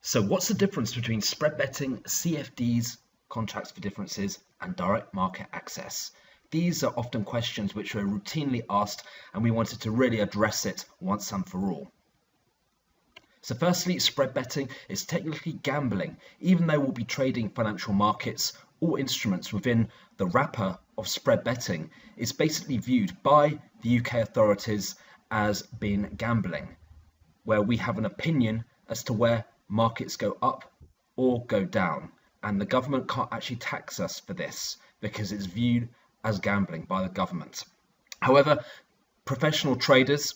So what's the difference between spread betting, CFDs, contracts for differences, and direct market access? These are often questions which are routinely asked, and we wanted to really address it once and for all. So firstly, spread betting is technically gambling. Even though we'll be trading financial markets, all instruments within the wrapper of spread betting is basically viewed by the UK authorities as being gambling, where we have an opinion as to where markets go up or go down, and the government can't actually tax us for this because it's viewed as gambling by the government. However, professional traders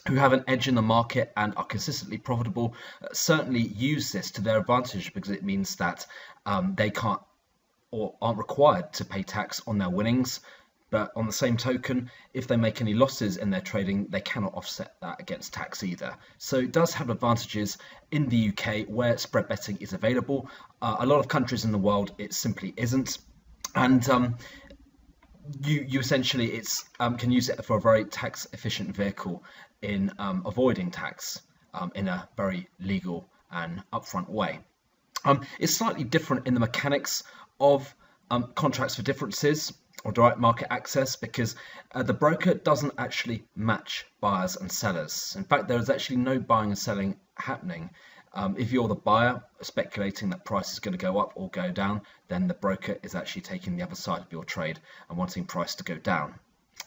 who have an edge in the market and are consistently profitable certainly use this to their advantage, because it means that they can't or aren't required to pay tax on their winnings. But on the same token, if they make any losses in their trading, they cannot offset that against tax either. So it does have advantages in the UK where spread betting is available. A lot of countries in the world, it simply isn't. And you essentially can use it for a very tax efficient vehicle in avoiding tax in a very legal and upfront way. It's slightly different in the mechanics of contracts for differences or direct market access, because the broker doesn't actually match buyers and sellers. In fact, there is actually no buying and selling happening. If you're the buyer speculating that price is going to go up or go down, then the broker is actually taking the other side of your trade and wanting price to go down.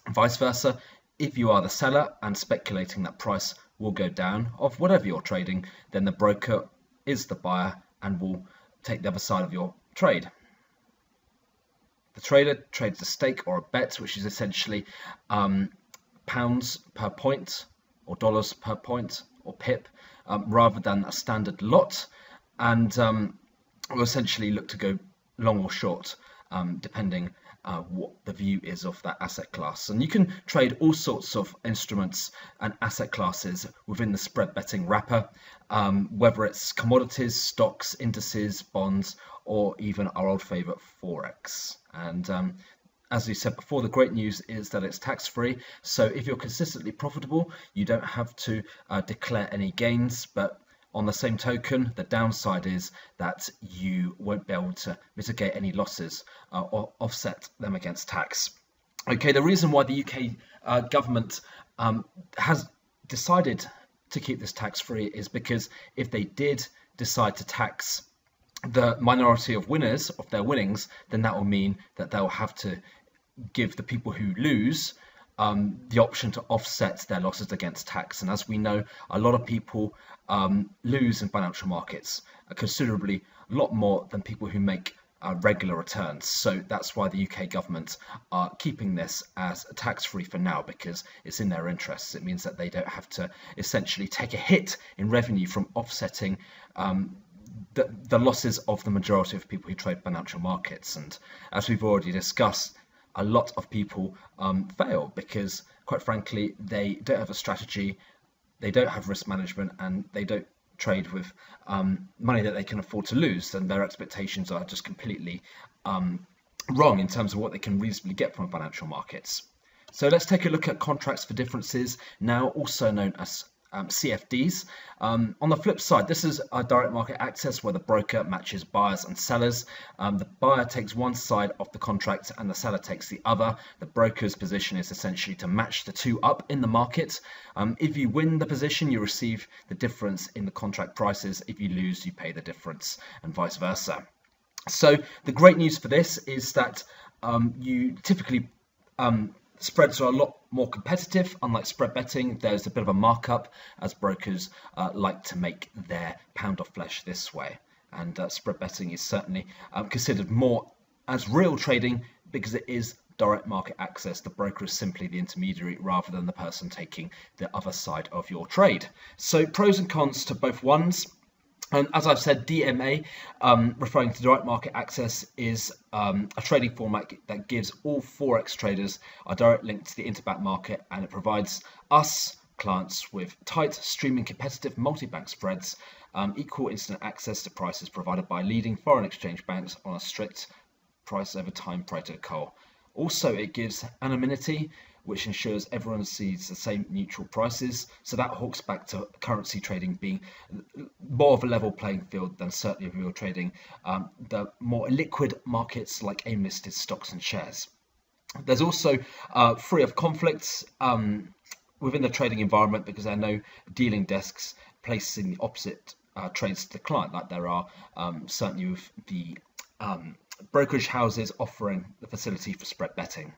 And vice versa, if you are the seller and speculating that price will go down of whatever you're trading, then the broker is the buyer and will take the other side of your trade. The trader trades a stake or a bet, which is essentially pounds per point or dollars per point or pip, rather than a standard lot, and will essentially look to go long or short, depending what the view is of that asset class. And you can trade all sorts of instruments and asset classes within the spread betting wrapper, whether it's commodities, stocks, indices, bonds, or even our old favorite Forex. And as we said before, the great news is that it's tax-free. So if you're consistently profitable, you don't have to declare any gains. But on the same token, the downside is that you won't be able to mitigate any losses or offset them against tax. Okay, the reason why the UK government has decided to keep this tax-free is because if they did decide to tax the minority of winners of their winnings, then that will mean that they'll have to give the people who lose the option to offset their losses against tax. And as we know, a lot of people lose in financial markets considerably, a lot more than people who make regular returns. So that's why the UK government are keeping this as tax-free for now, because it's in their interests. It means that they don't have to essentially take a hit in revenue from offsetting the losses of the majority of people who trade financial markets. And as we've already discussed, a lot of people fail because, quite frankly, they don't have a strategy, they don't have risk management, and they don't trade with money that they can afford to lose, and their expectations are just completely wrong in terms of what they can reasonably get from financial markets. So let's take a look at contracts for differences, now also known as CFDs. On the flip side, this is a direct market access where the broker matches buyers and sellers. The buyer takes one side of the contract and the seller takes the other. The broker's position is essentially to match the two up in the market. If you win the position, you receive the difference in the contract prices. If you lose, you pay the difference, and vice versa. So the great news for this is that you typically spreads are a lot more competitive. Unlike spread betting, there's a bit of a markup, as brokers like to make their pound of flesh this way. And spread betting is certainly considered more as real trading because it is direct market access. The broker is simply the intermediary rather than the person taking the other side of your trade. So pros and cons to both ones. And as I've said, DMA, referring to direct market access, is a trading format that gives all Forex traders a direct link to the interbank market, and it provides us clients with tight, streaming, competitive multi-bank spreads, equal instant access to prices provided by leading foreign exchange banks on a strict price over time protocol. Also, it gives anonymity which ensures everyone sees the same neutral prices. So that hooks back to currency trading being more of a level playing field than certainly real trading, the more liquid markets like AIM listed stocks and shares. There's also free of conflicts within the trading environment, because there are no dealing desks placing the opposite trades to the client, like there are certainly with the brokerage houses offering the facility for spread betting.